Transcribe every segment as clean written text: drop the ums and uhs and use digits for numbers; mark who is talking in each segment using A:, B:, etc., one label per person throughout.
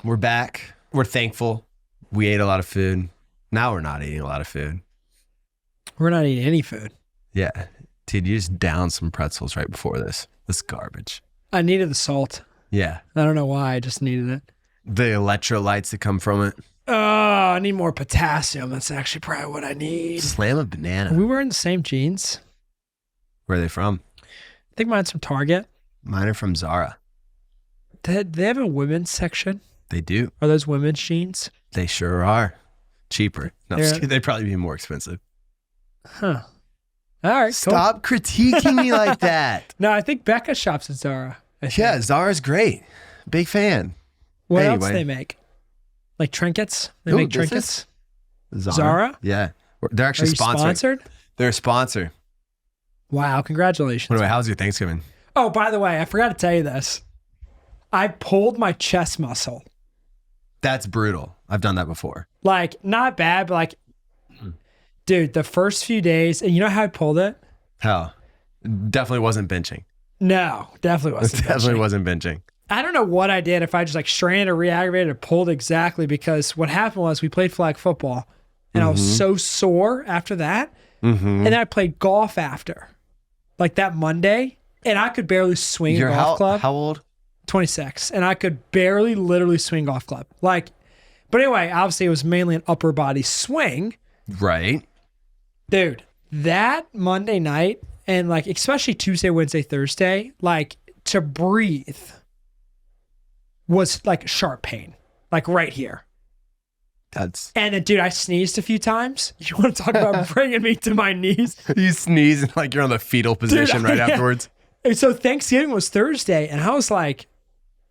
A: We're back. We're thankful. We ate a lot of food. Now we're not eating a lot of food.
B: We're not eating any food.
A: Yeah. Dude, you just downed some pretzels right before this. This is garbage.
B: I needed the salt.
A: Yeah.
B: I don't know why. I just needed it.
A: The electrolytes that come from it.
B: Oh, I need more potassium. That's actually probably what I need.
A: Slam a banana.
B: We were in the same jeans.
A: Where are they from?
B: I think mine's from Target.
A: Mine are from Zara.
B: They have a women's section.
A: They do.
B: Are those women's jeans?
A: They sure are. Cheaper. No, they'd probably be more expensive.
B: Huh. All right,
A: Stop critiquing me like that.
B: No, I think Becca shops at Zara.
A: Yeah, Zara's great. Big fan.
B: What else do they make? Like trinkets? They make trinkets? Zara?
A: Yeah. They're actually
B: sponsored.
A: They're a sponsor.
B: Wow, congratulations.
A: Anyway, how's your Thanksgiving?
B: Oh, by the way, I forgot to tell you this. I pulled my chest muscle.
A: That's brutal. I've done that before.
B: Like, not bad, but like, dude, the first few days, and you know how I pulled it?
A: How? Definitely wasn't benching.
B: No, definitely wasn't benching.
A: Definitely wasn't benching.
B: I don't know what I did, if I just like strained or re-aggravated or pulled exactly, because what happened was we played flag football and I was so sore after that. And then I played golf after, like that Monday, and I could barely swing a golf club.
A: How old?
B: 26. And I could barely literally swing golf club. Like, but anyway, obviously it was mainly an upper body swing.
A: Right.
B: Dude, that Monday night and like, especially Tuesday, Wednesday, Thursday, like to breathe was like sharp pain, like right here. And then, dude, I sneezed a few times. You want to talk about bringing me to my knees?
A: You sneeze and like you're on the fetal position right afterwards.
B: And so Thanksgiving was Thursday, and I was like,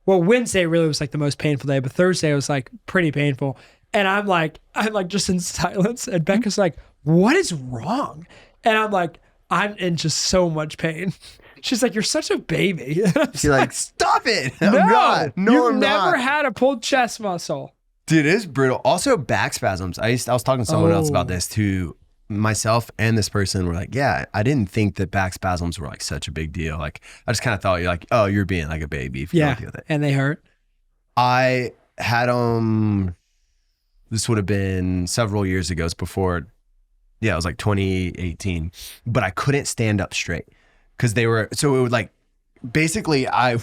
B: well, Wednesday really was like the most painful day, but Thursday was like pretty painful. And I'm like just in silence, and Becca's like, what is wrong? And I'm like, I'm in just so much pain. She's like, you're such a baby.
A: She's like, stop it. I'm
B: no,
A: not. No,
B: you've
A: I'm
B: never
A: not.
B: had a pulled chest muscle.
A: Dude, it is brutal. Also, back spasms. I was talking to someone else about this too. Myself and this person were like, yeah, I didn't think that back spasms were like such a big deal. Like, I just kind of thought you're like, oh, you're being like a baby if you don't deal with it.
B: And they hurt.
A: I had this would have been several years ago. It's before, it was like 2018. But I couldn't stand up straight because they were, so it would like, basically I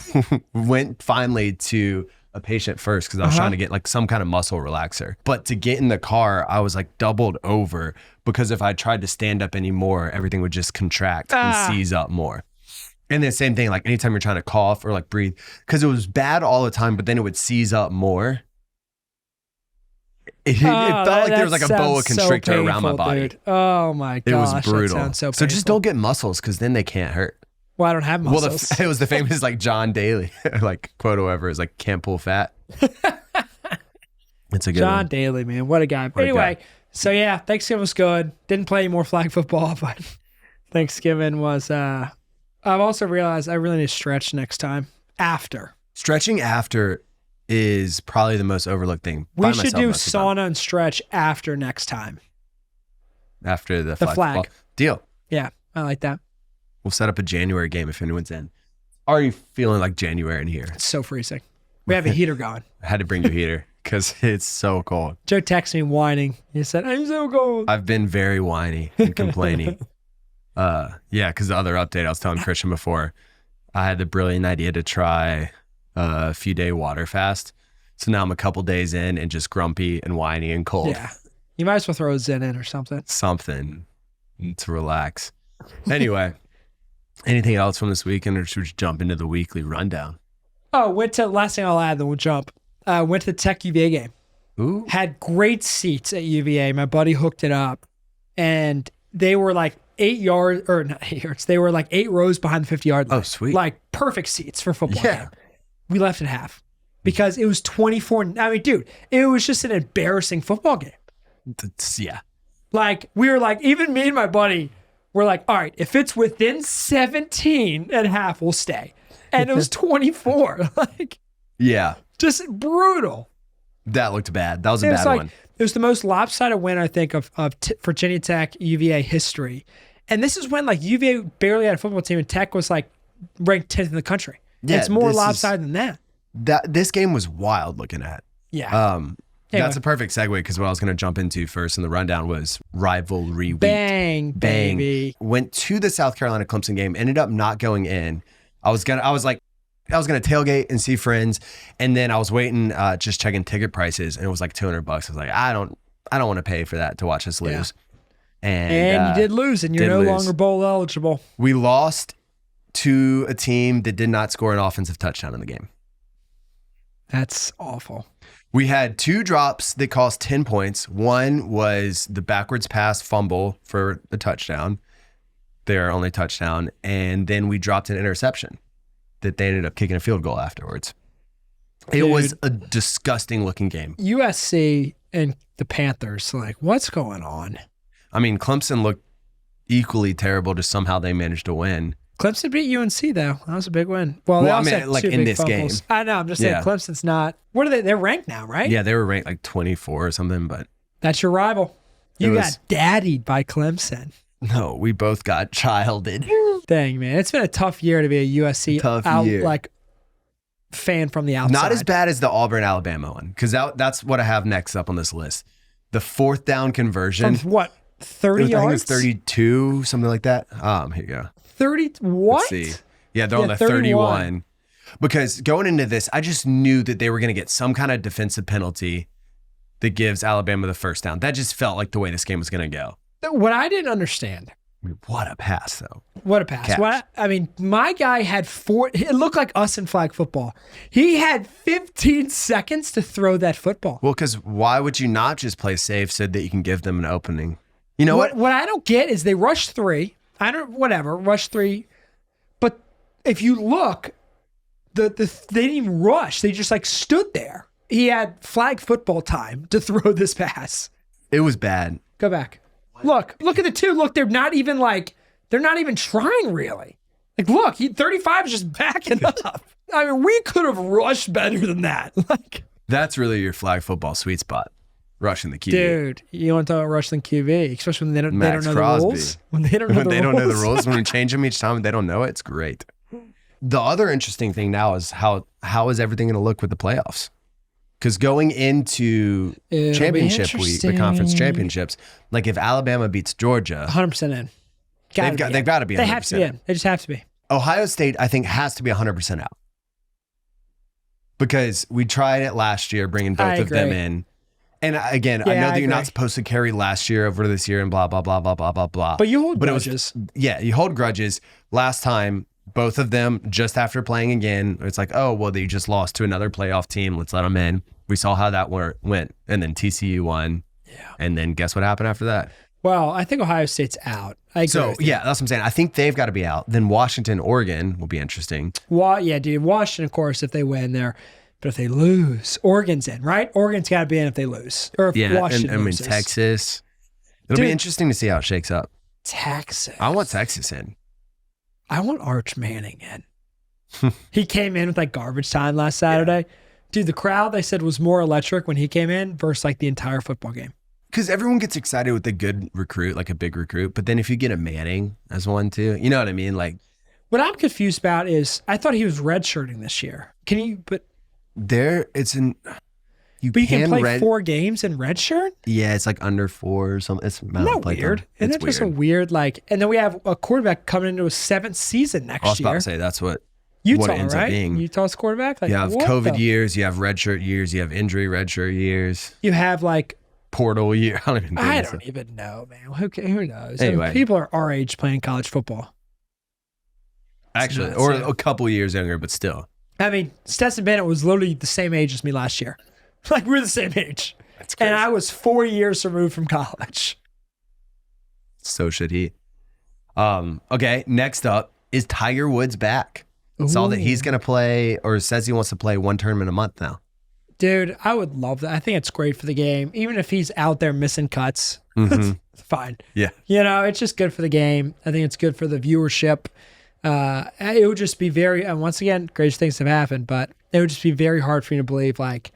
A: went finally to a patient first because I was trying to get like some kind of muscle relaxer. But to get in the car, I was like doubled over because if I tried to stand up anymore, everything would just contract and seize up more. And then same thing, like anytime you're trying to cough or like breathe, because it was bad all the time, but then it would seize up more. It felt like there was like a boa constrictor around my body.
B: Dude. Oh my gosh.
A: It was brutal.
B: That sounds so
A: so just don't get muscles because then they can't hurt.
B: Well, I don't have muscles.
A: Well, it was the famous like John Daly, like quote or whatever, is like can't pull fat. It's a good
B: John
A: one.
B: Daly, man. What a guy. But anyway, so yeah, Thanksgiving was good. Didn't play any more flag football, but Thanksgiving was, I've also realized I really need to stretch next time after.
A: Stretching after is probably the most overlooked thing.
B: We should do sauna and stretch after next time.
A: After the flag. Football. Deal.
B: Yeah, I like that.
A: We'll set up a January game if anyone's in. Are you feeling like January in here?
B: It's so freezing. We have a heater going.
A: I had to bring your heater because it's so cold.
B: Joe texted me whining. He said, I'm so cold.
A: I've been very whiny and complaining. Because the other update I was telling Christian before, I had the brilliant idea to try a few day water fast. So now I'm a couple days in and just grumpy and whiny and cold.
B: Yeah. You might as well throw a Zen in or something.
A: Something to relax. Anyway. Anything else from this weekend, or should we just jump into the weekly rundown?
B: Oh, last thing I'll add, then we'll jump. Went to the Tech UVA game.
A: Ooh.
B: Had great seats at UVA. My buddy hooked it up, and they were like 8 yards, or not 8 yards. They were like 8 rows behind the 50-yard line.
A: Oh, sweet.
B: Like perfect seats for football game. We left at half because it was 24. I mean, dude, it was just an embarrassing football game.
A: Yeah.
B: Like, we were like, even me and my buddy, we're like, all right, if it's within 17 at half, we'll stay. And it was 24. Like,
A: yeah,
B: just brutal.
A: That looked bad. That was a bad one.
B: It was the most lopsided win, I think, of Virginia Tech UVA history. And this is when like UVA barely had a football team, and Tech was like ranked 10th in the country. Yeah, it's more lopsided than that.
A: This game was wild looking at.
B: Yeah.
A: That's a perfect segue because what I was going to jump into first in the rundown was rivalry week.
B: Bang, baby.
A: Went to the South Carolina Clemson game, ended up not going in. I was gonna tailgate and see friends, and then I was waiting, just checking ticket prices, and it was like $200. I was like, I don't want to pay for that to watch us lose.
B: Yeah. And you did lose, and you're no longer bowl eligible.
A: We lost to a team that did not score an offensive touchdown in the game.
B: That's awful.
A: We had 2 drops that cost 10 points. One was the backwards pass fumble for a touchdown, their only touchdown. And then we dropped an interception that they ended up kicking a field goal afterwards. Dude, it was a disgusting looking game.
B: USC and the Panthers, like, what's going on?
A: I mean, Clemson looked equally terrible, just somehow they managed to win.
B: Clemson beat UNC, though. That was a big win. Well, they also had
A: like
B: 2
A: in
B: big
A: this
B: fumbles.
A: game.
B: I know. I'm just saying Clemson's not. What are they? They're ranked now, right?
A: Yeah, they were ranked like 24 or something, but.
B: That's your rival. You got daddied by Clemson.
A: No, we both got childed.
B: Dang, man. It's been a tough year to be a USC fan from the outside.
A: Not as bad as the Auburn-Alabama one, because that's what I have next up on this list. The 4th down conversion.
B: From what, 30 yards?
A: I think it was 32, something like that. Here you go.
B: 30, what?
A: Let's see. Yeah, they're on the 31. Because going into this, I just knew that they were going to get some kind of defensive penalty that gives Alabama the first down. That just felt like the way this game was going to go.
B: What I didn't understand.
A: I mean, what a pass, though.
B: What a pass. My guy had 4. It looked like us in flag football. He had 15 seconds to throw that football.
A: Well, because why would you not just play safe so that you can give them an opening? You know what?
B: What I don't get is they rushed 3. Rush 3. But if you look, they didn't even rush. They just like stood there. He had flag football time to throw this pass.
A: It was bad.
B: Go back. Look at the 2. Look, they're not even trying really. Like, look, 35 is just backing up. I mean, we could have rushed better than that. Like,
A: that's really your flag football sweet spot. Rushing the QB.
B: Dude, you want to talk about rushing the QB, especially when they don't know the rules. When they don't know the
A: rules, when we change them each time and they don't know it, it's great. The other interesting thing now is how is everything going to look with the playoffs? Because going into championship week, the conference championships, like if Alabama beats Georgia,
B: 100% in.
A: They've got to be 100%.
B: They have to be in. They just have to be.
A: Ohio State, I think, has to be 100% out. Because we tried it last year, bringing both of them in. And again, I know that you're not supposed to carry last year over to this year and blah, blah, blah, blah, blah, blah, blah.
B: But you hold grudges.
A: You hold grudges. Last time, both of them, just after playing again, it's like, oh, well, they just lost to another playoff team. Let's let them in. We saw how that went. And then TCU won. Yeah. And then guess what happened after that?
B: Well, I think Ohio State's out. I agree with you.
A: That's what I'm saying. I think they've got to be out. Then Washington, Oregon will be interesting.
B: Dude. Washington, of course, if they win there. But if they lose, Oregon's in, right? Oregon's got to be in if they lose. Or if Washington loses.
A: Texas. It'll be interesting to see how it shakes up.
B: Texas.
A: I want Texas in.
B: I want Arch Manning in. He came in with like garbage time last Saturday. Yeah. Dude, the crowd, they said, was more electric when he came in versus like the entire football game.
A: Because everyone gets excited with a good recruit, like a big recruit. But then if you get a Manning as one too, you know what I mean? Like,
B: what I'm confused about is I thought he was redshirting this year. You can play 4 games in redshirt?
A: Yeah, it's like under 4 or something. It's
B: not weird. Isn't that just a weird, like, and then we have a quarterback coming into his 7th season next year.
A: I was about to say, that's what
B: Utah,
A: it ends up being.
B: Utah's quarterback? Like,
A: you have COVID years, you have redshirt years, you have injury redshirt years.
B: You have like
A: portal year. I don't
B: even know, man. Who knows?
A: Anyway.
B: I mean, people are our age playing college football.
A: Actually, or a couple years younger, but still.
B: I mean, Stetson Bennett was literally the same age as me last year. Like, we're the same age.
A: That's crazy.
B: And I was 4 years removed from college.
A: So should he. Okay, next up is Tiger Woods back. Ooh. Saw that he's going to play, or says he wants to play 1 tournament a month now.
B: Dude, I would love that. I think it's great for the game. Even if he's out there missing cuts, it's fine.
A: Yeah.
B: You know, it's just good for the game. I think it's good for the viewership. It would just be very, and once again, great things have happened, but it would just be very hard for me to believe, like,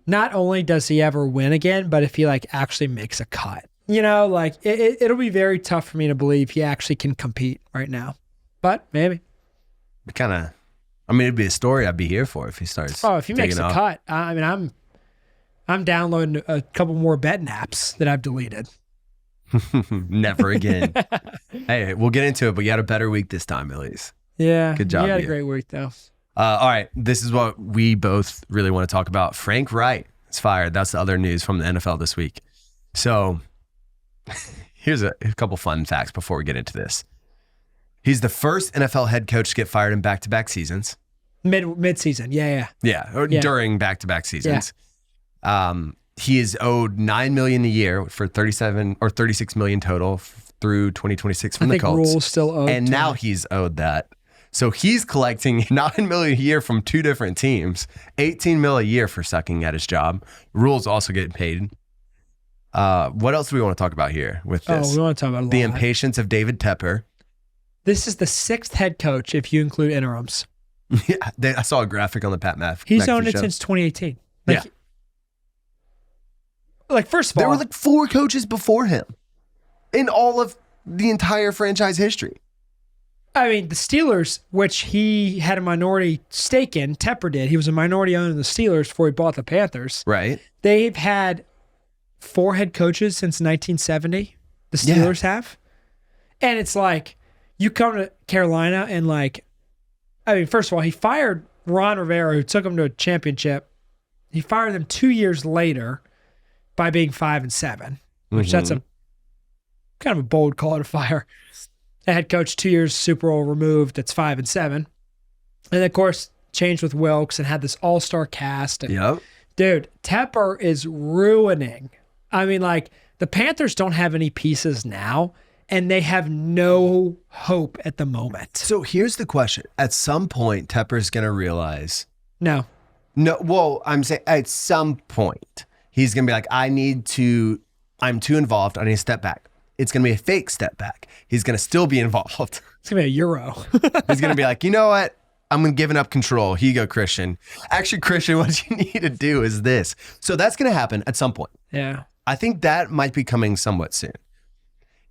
B: not only does he ever win again, but if he like actually makes a cut, you know, like it'll be very tough for me to believe he actually can compete right now, but maybe.
A: It'd be a story I'd be here for if he starts.
B: Oh, if he makes a cut, I mean, I'm downloading a couple more betting apps that I've deleted.
A: Never again. Hey, we'll get into it, but you had a better week this time, at least.
B: Yeah.
A: Good job.
B: You had a great week, though.
A: All right. This is what we both really want to talk about. Frank Reich is fired. That's the other news from the NFL this week. So here's a couple fun facts before we get into this. He's the first NFL head coach to get fired in back-to-back seasons.
B: Mid-season. Yeah.
A: Or during back-to-back seasons.
B: Yeah.
A: He is owed $9 million a year for 37 or 36 million total through 2026 from the Colts.
B: Rule's still owed.
A: And now he's owed that. So he's collecting $9 million a year from two different teams, $18 million a year for sucking at his job. Rule's also getting paid. What else do we want to talk about here with this?
B: We want to talk about
A: the impatience of David Tepper.
B: This is the 6th head coach if you include interims.
A: Yeah, I saw a graphic on the Pat McAfee
B: He's owned it since 2018. First of all,
A: there were 4 coaches before him in all of the entire franchise history.
B: I mean, the Steelers, which he had a minority stake in, Tepper did. He was a minority owner in the Steelers before he bought the Panthers.
A: Right.
B: They've had 4 head coaches since 1970. The Steelers have. And it's like, you come to Carolina and first of all, he fired Ron Rivera, who took him to a championship. He fired them 2 years later by being 5-7, which that's a kind of a bold call to fire a head coach 2 years Super Bowl removed. That's 5-7, and of course changed with Wilkes and had this all-star cast. And, dude, Tepper is ruining. I mean, the Panthers don't have any pieces now, and they have no hope at the moment.
A: So here's the question: at some point, Tepper's going to realize
B: no.
A: Well, I'm saying at some point. He's going to be like, I'm too involved. I need to step back. It's going to be a fake step back. He's going to still be involved.
B: It's going to be a Euro.
A: He's going to be like, you know what? I'm giving up control. Here you go, Christian. Actually, Christian, what you need to do is this. So that's going to happen at some point.
B: Yeah.
A: I think that might be coming somewhat soon.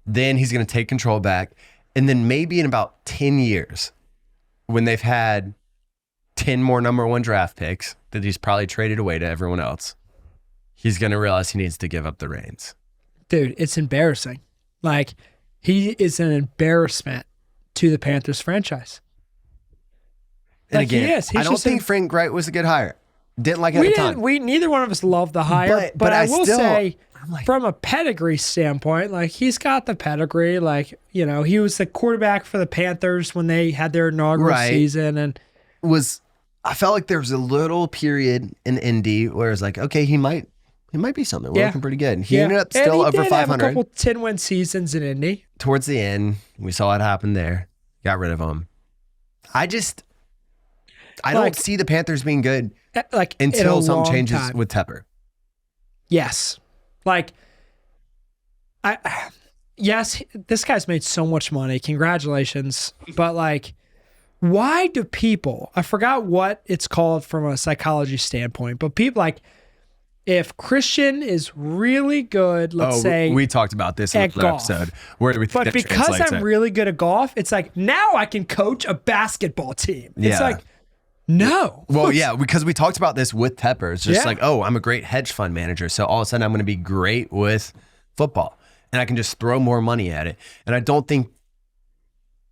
A: Then he's going to take control back. And then maybe in about 10 years, when they've had 10 more number 1 draft picks that he's probably traded away to everyone else, he's going to realize he needs to give up the reins.
B: Dude, it's embarrassing. He is an embarrassment to the Panthers franchise.
A: And again, I don't think Frank Reich was a good hire. Didn't like it at the time.
B: Neither one of us loved the hire, but I will say, from a pedigree standpoint, he's got the pedigree. He was the quarterback for the Panthers when they had their inaugural season, and
A: I felt like there was a little period in Indy where it's like, okay, he might be something. We're looking pretty good. He ended up still over 500.
B: Have a couple 10-win seasons in Indy.
A: Towards the end, we saw what happened there. Got rid of him. I don't see the Panthers being good until something changes with Tepper.
B: Yes. Yes, this guy's made so much money. Congratulations. But why do people, I forgot what it's called from a psychology standpoint, but people if Christian is really good, let's say.
A: We talked about this in the episode. Where do we think
B: but because I'm really good at golf, it's now I can coach a basketball team. It's no.
A: Well, yeah, because we talked about this with Tepper. It's just I'm a great hedge fund manager. So all of a sudden I'm going to be great with football and I can just throw more money at it. And I don't think,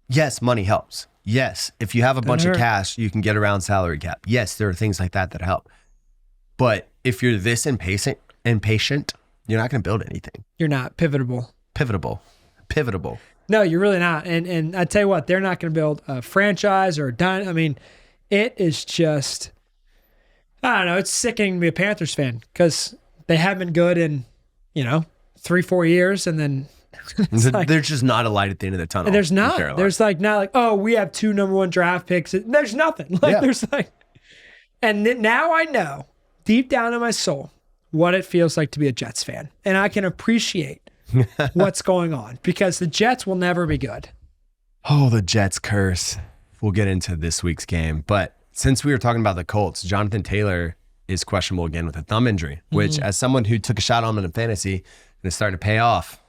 A: yes, money helps. Yes, if you have a bunch of cash, you can get around salary cap. Yes, there are things like that help. But if you're this impatient, you're not going to build anything.
B: You're not pivotable. No, you're really not. And I tell you what, they're not going to build a franchise or a dime. I mean, it is just, I don't know. It's sickening to be a Panthers fan because they have been good in, 3-4 years, and then
A: there's just not a light at the end of the tunnel.
B: There's not. There's we have 2 number 1 draft picks. There's nothing. There's and now I know deep down in my soul what it feels like to be a Jets fan, and I can appreciate what's going on because the Jets will never be good.
A: Oh, the Jets curse. We'll get into this week's game, but since we were talking about the Colts, Jonathan Taylor is questionable again with a thumb injury, which as someone who took a shot on him in fantasy and is starting to pay off,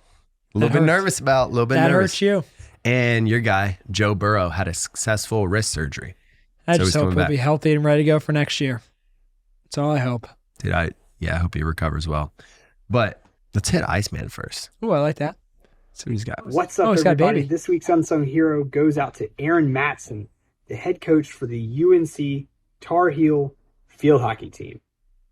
A: a little bit nervous about, a little bit nervous.
B: That hurts you.
A: And your guy, Joe Burrow, had a successful wrist surgery.
B: I just hope he'll be healthy and ready to go for next year. That's all I hope.
A: Dude, Yeah, I hope he recovers well. But let's hit Iceman first.
B: Oh, I like that.
A: See what he's got.
C: What's up,
B: he's got a
C: everybody?
B: baby.
C: This week's Unsung Hero goes out to Aaron Matson, the head coach for the UNC Tar Heel field hockey team.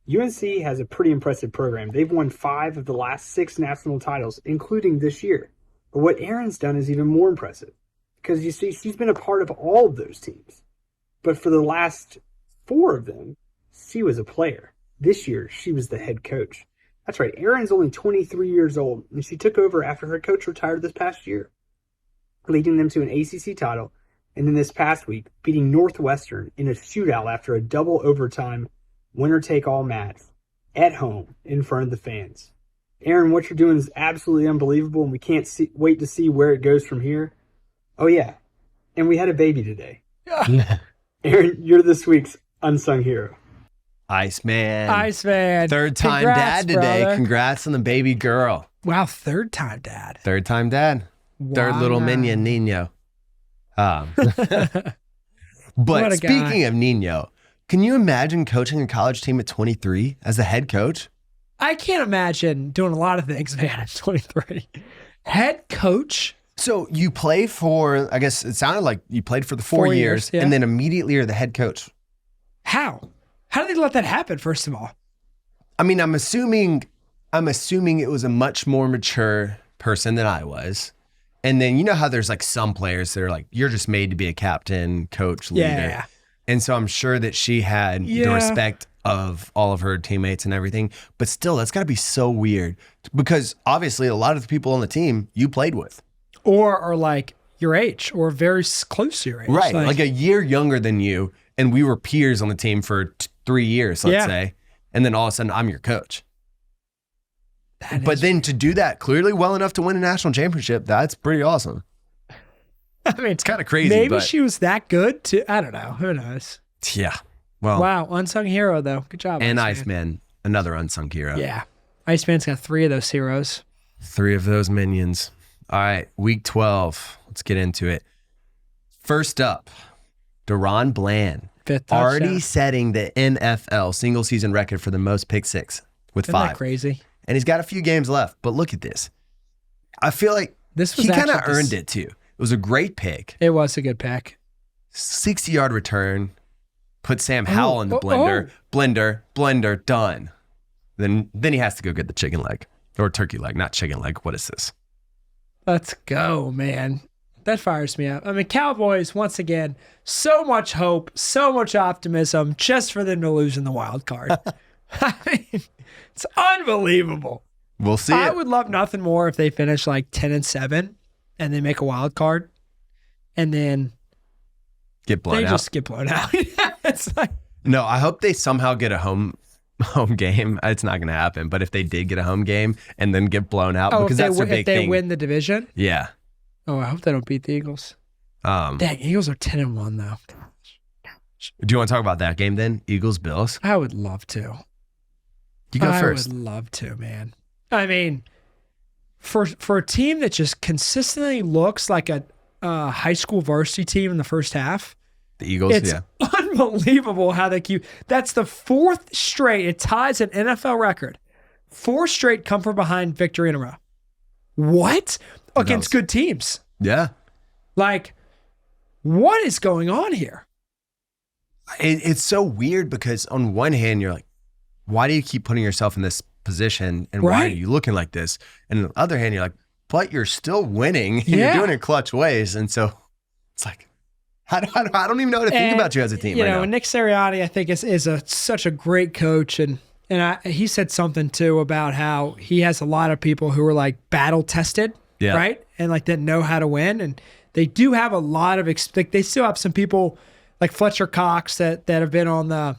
C: UNC has a pretty impressive program. They've won 5 of the last 6 national titles, including this year. But what Aaron's done is even more impressive, because you see, she's been a part of all of those teams. But for the last 4 of them, she was a player. This year, she was the head coach. That's right, Erin's only 23 years old, and she took over after her coach retired this past year, leading them to an ACC title, and then this past week, beating Northwestern in a shootout after a double overtime winner-take-all match at home in front of the fans. Erin, what you're doing is absolutely unbelievable, and we can't wait to see where it goes from here. Oh, yeah, and we had a baby today. Erin, you're this week's Unsung Hero.
A: Iceman.
B: Iceman.
A: Third time
B: Congrats,
A: dad today.
B: brother.
A: Congrats on the baby girl.
B: Wow, third time dad.
A: Third time dad. Third little
B: Wow.
A: minion, Nino.
B: What
A: But
B: a
A: speaking
B: guy.
A: of Nino, can you imagine coaching a college team at 23 as the head coach?
B: I can't imagine doing a lot of things, man, at 23. Head coach?
A: So you play for, I guess it sounded like you played for the 4
B: 4
A: years,
B: years, yeah.
A: and then immediately you're the head coach.
B: How? How did they let that happen, first of all?
A: I mean, I'm assuming it was a much more mature person than I was. And then you know how there's like some players that are like, you're just made to be a captain, coach, leader.
B: Yeah.
A: And so I'm sure that she had the
B: Yeah.
A: respect of all of her teammates and everything. But still, that's got to be so weird because obviously a lot of the people on the team you played with.
B: Or are like your age or very close to your age.
A: Right. Like a year younger than you. And we were peers on the team for 3 years, let's
B: Yeah.
A: say. And then all of a sudden I'm your coach.
B: that
A: But
B: is-
A: then to do that clearly well enough to win a national championship, that's pretty awesome.
B: I mean,
A: It's kind of crazy.
B: maybe
A: but
B: she was that good to, I don't know. Who knows?
A: yeah. Well,
B: Wow. Unsung hero, though. Good job.
A: and
B: Iceman.
A: Iceman, another unsung hero.
B: Yeah. Iceman's got 3 of those heroes.
A: 3 of those minions. All right, week 12. Let's get into it. First up, Deron Bland.
B: 5th touchdown.
A: Already setting the NFL single season record for the most pick six with
B: Isn't that
A: 5.
B: crazy?
A: And he's got a few games left, but look at this. I feel like
B: This was
A: he kind of
B: actually
A: earned it too. It was a great pick.
B: It was a good pick.
A: 60-yard return. Put Sam Howell in the
B: oh,
A: blender. Blender, done. Then he has to go get the chicken leg. Or turkey leg, not chicken leg. What is this?
B: Let's go, man. That fires me up. I mean, Cowboys, once again, so much hope, so much optimism just for them to lose in the wild card. I mean, it's unbelievable.
A: We'll see
B: I
A: it.
B: would love nothing more if they finish like 10-7 and they make a wild card and then
A: Get blown
B: they
A: out.
B: just get blown out. It's like,
A: No, I hope they somehow get a home game. It's not going to happen. But if they did get a home game and then get blown out,
B: oh,
A: because
B: if
A: that's
B: they,
A: their big
B: if they
A: thing.
B: win the division.
A: Yeah.
B: Oh, I hope they don't beat the Eagles. Dang, Eagles are 10-1 though.
A: Do you want to talk about that game then? Eagles, Bills?
B: I would love to.
A: You go
B: I
A: first.
B: would love to, man. I mean, for a team that just consistently looks like a high school varsity team in the first half,
A: The Eagles,
B: it's
A: yeah.
B: unbelievable how they keep. That's the 4th straight. It ties an NFL record. 4 straight come from behind victory in a row. What? Against good teams.
A: Yeah.
B: Like, what is going on here?
A: It's so weird because on one hand, you're like, why do you keep putting yourself in this position and why are
B: Right.
A: you looking like this? And on the other hand, you're like, but you're still winning and
B: Yeah.
A: you're doing it in clutch ways. And so it's like, I don't even know how to think
B: And,
A: about you as a team
B: you
A: right
B: know,
A: now.
B: Nick Sirianni, I think, is such a great coach. And he said something, too, about how he has a lot of people who are, like, battle-tested,
A: Yeah.
B: right? And, like, that know how to win. And they do have a lot of like, they still have some people like Fletcher Cox that have been on the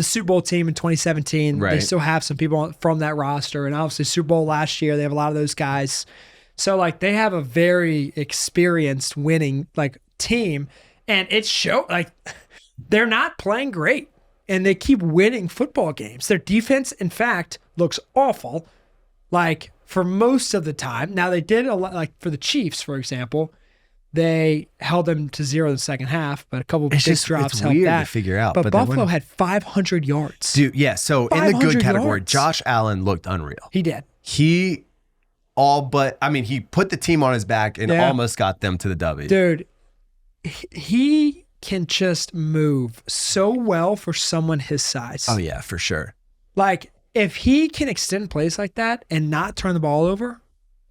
B: Super Bowl team in 2017. They
A: Right.
B: still have some people from that roster. And obviously Super Bowl last year, they have a lot of those guys. So like they have a very experienced winning like team, and it like they're not playing great and they keep winning football games. Their defense, in fact, looks awful. Like for most of the time. Now they did a lot, like for the Chiefs, for example, They held them to 0 in the second half, but a couple big drops
A: it's
B: helped
A: weird
B: that.
A: to figure out.
B: But Buffalo had 500 yards.
A: Dude, yeah. So in the good
B: 500
A: category,
B: yards.
A: Josh Allen looked unreal.
B: He did.
A: He put the team on his back and almost got them to the W.
B: Dude, he can just move so well for someone his size.
A: Oh, yeah, for sure.
B: Like, if he can extend plays like that and not turn the ball over,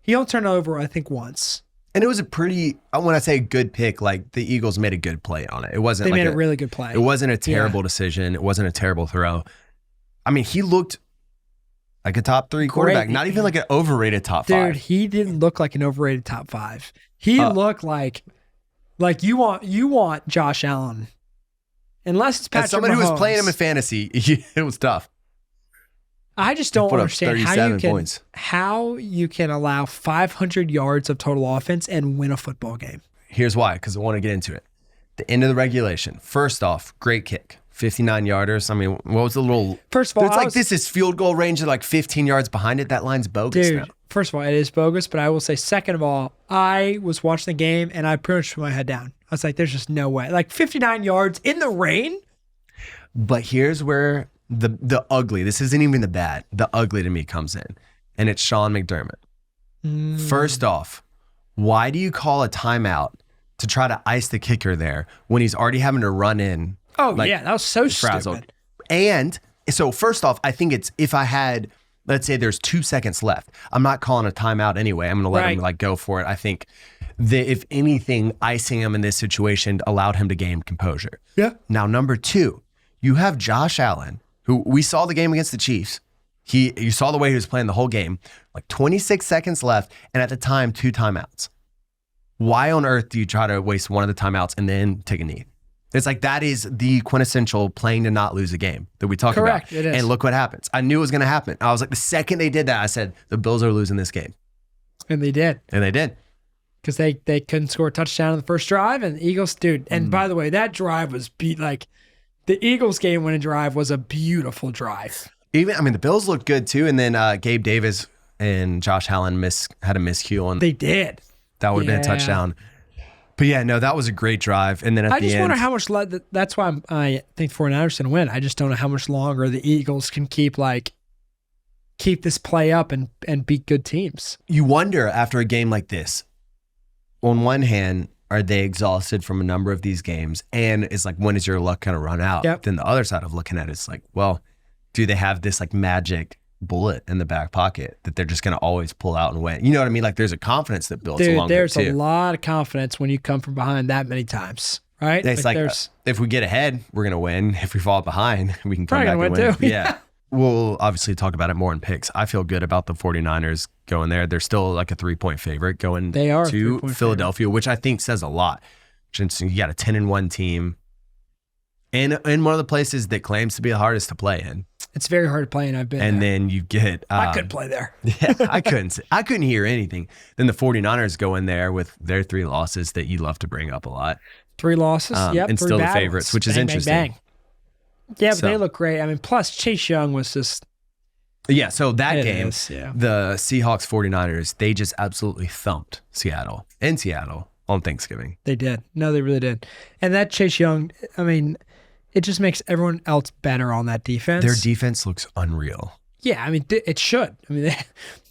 B: he'll turn it over, I think, once.
A: And it was a pretty, when I say good pick, like the Eagles made a good play on it. It wasn't
B: They made a really good play.
A: It wasn't a terrible decision. It wasn't a terrible throw. I mean, he looked like a top 3 quarterback, not even like an overrated top 5.
B: Dude, he didn't look like an overrated top 5. He looked like you want Josh Allen. Unless it's Patrick
A: As someone
B: Mahomes.
A: who was playing him in fantasy, it was tough.
B: I just don't understand how you can allow 500 yards of total offense and win a football game.
A: Here's why, because I want to get into it. The end of the regulation. First off, great kick. 59-yarders. I mean, what was the little...
B: First of all,
A: this is field goal range of like 15 yards behind it. That line's bogus now.
B: First of all, it is bogus, but I will say, second of all, I was watching the game and I pretty much put my head down. I was like, there's just no way. Like 59 yards in the rain?
A: But here's where the ugly, this isn't even the bad, the ugly to me comes in. And it's Sean McDermott. First off, why do you call a timeout to try to ice the kicker there when he's already having to run in?
B: Oh, yeah, that was so
A: frazzled.
B: stupid.
A: And so first off, I think it's, if I had, let's say there's 2 seconds left, I'm not calling a timeout anyway. I'm going to let him like go for it. I think that if anything, icing him in this situation allowed him to gain composure.
B: Yeah.
A: Now, number 2, you have Josh Allen, who we saw the game against the Chiefs. You saw the way he was playing the whole game, like 26 seconds left, and at the time, 2 timeouts. Why on earth do you try to waste one of the timeouts and then take a knee? It's like that is the quintessential playing to not lose a game that we talk about.
B: Correct, it is.
A: And look what happens. I knew it was going to happen. I was like, the second they did that, I said, the Bills are losing this game.
B: And they did.
A: And they did.
B: Because they couldn't score a touchdown on the first drive, and the Eagles, dude. And by the way, that drive was the Eagles game-winning drive was a beautiful drive.
A: The Bills looked good too, and then Gabe Davis and Josh Allen had a miscue on.
B: They did.
A: That would have been a touchdown. But yeah, no, that was a great drive. And then at the end, I just
B: wonder how much. That's why I think the 49ers going to win. I just don't know how much longer the Eagles can keep this play up and beat good teams.
A: You wonder after a game like this. On one hand, are they exhausted from a number of these games? And it's like, when is your luck going to run out?
B: Yep.
A: Then the other side of looking at it is like, well, do they have this like magic bullet in the back pocket that they're just going to always pull out and win? You know what I mean? Like there's a confidence that builds along there too.
B: There's a lot of confidence when you come from behind that many times, right?
A: It's like if we get ahead, we're going to win. If we fall behind, we can come back and win.
B: Too.
A: Yeah. We'll obviously talk about it more in picks. I feel good about the 49ers going there. They're still like a 3-point favorite going to Philadelphia, which I think says a lot. You got a 10-1 team in one of the places that claims to be the hardest to play in.
B: It's very hard to play, and I've been
A: And
B: there.
A: then you get...
B: I couldn't play there.
A: Yeah, I couldn't hear anything. Then the 49ers go in there with their 3 losses that you love to bring up a lot.
B: 3 losses,
A: and
B: 3
A: still the
B: battles.
A: favorites, which is interesting.
B: Bang, bang. Yeah, but they look great. I mean, plus Chase Young was just...
A: Yeah, so that game,
B: yeah.
A: The Seahawks 49ers, they just absolutely thumped Seattle on Thanksgiving.
B: They did. No, they really did. And that Chase Young, I mean, it just makes everyone else better on that defense.
A: Their defense looks unreal.
B: Yeah, I mean, it should. I mean,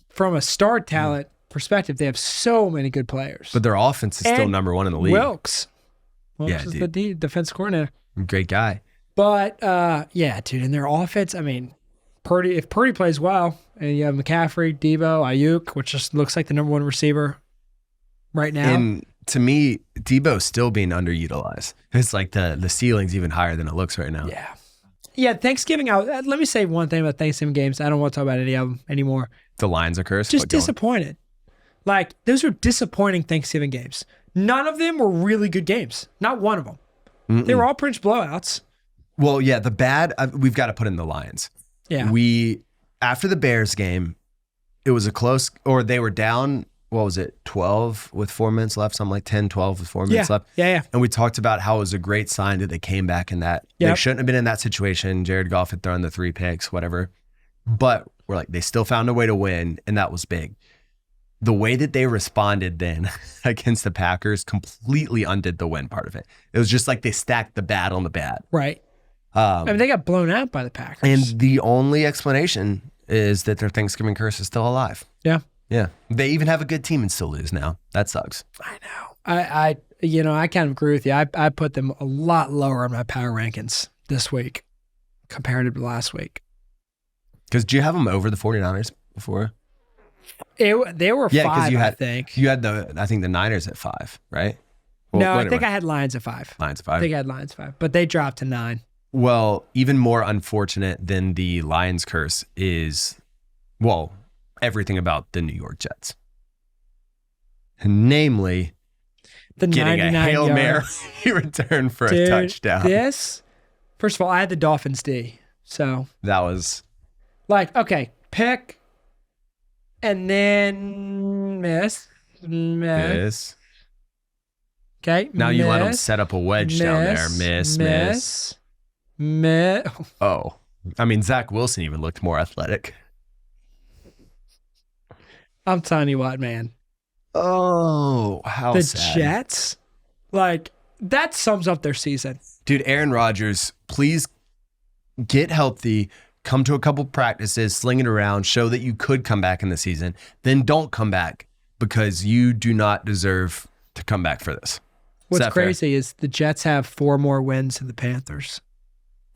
B: from a star talent perspective, they have so many good players.
A: But their offense is still number 1 in the league.
B: Wilkes is the defense coordinator.
A: Great guy.
B: But, yeah, dude, in their offense, I mean, if Purdy plays well, and you have McCaffrey, Debo, Ayuk, which just looks like the number 1 receiver right now.
A: And to me, Debo's still being underutilized. It's like the ceiling's even higher than it looks right now.
B: Yeah. Yeah, Thanksgiving, let me say one thing about Thanksgiving games. I don't want to talk about any of them anymore.
A: The Lions are cursed?
B: Just disappointed. Like, those were disappointing Thanksgiving games. None of them were really good games. Not one of them. They were all pretty much blowouts.
A: Well, yeah, the bad, we've got to put in the Lions.
B: Yeah.
A: After the Bears game, it was a close, or they were down, what was it, 12 with 4 minutes left, something like 10, 12 with 4 minutes left.
B: Yeah.
A: And we talked about how it was a great sign that they came back in that.
B: Yep.
A: They shouldn't have been in that situation. Jared Goff had thrown the 3 picks, whatever. But we're like, they still found a way to win, and that was big. the way that they responded then against the Packers completely undid the win part of it. It was just like they stacked the bad on the bad.
B: Right. I mean, they got blown out by the Packers.
A: And the only explanation is that their Thanksgiving curse is still alive.
B: Yeah.
A: Yeah. They even have a good team and still lose now. That sucks.
B: I know. I kind of agree with you. I put them a lot lower on my power rankings this week compared to last week.
A: Because do you have them over the 49ers before?
B: They were 5,
A: I
B: think.
A: You had I think the Niners at 5, right? Well,
B: no, I
A: anyway.
B: think I had Lions at 5.
A: Lions at
B: I
A: 5.
B: think I had Lions 5, but they dropped to 9.
A: Well, even more unfortunate than the Lions curse is, everything about the New York Jets. Namely,
B: the
A: getting a Hail Mary
B: yards.
A: return for a touchdown.
B: First of all, I had the Dolphins D. So
A: that was
B: okay, pick and then miss. Okay.
A: Now you let them set up a wedge down there. Miss. Oh, I mean, Zach Wilson even looked more athletic.
B: I'm telling you what, man.
A: Oh, how
B: the
A: sad.
B: Jets, that sums up their season.
A: Dude, Aaron Rodgers, please get healthy, come to a couple practices, sling it around, show that you could come back in the season. Then don't come back because you do not deserve to come back for this.
B: What's crazy is the Jets have 4 more wins than the Panthers.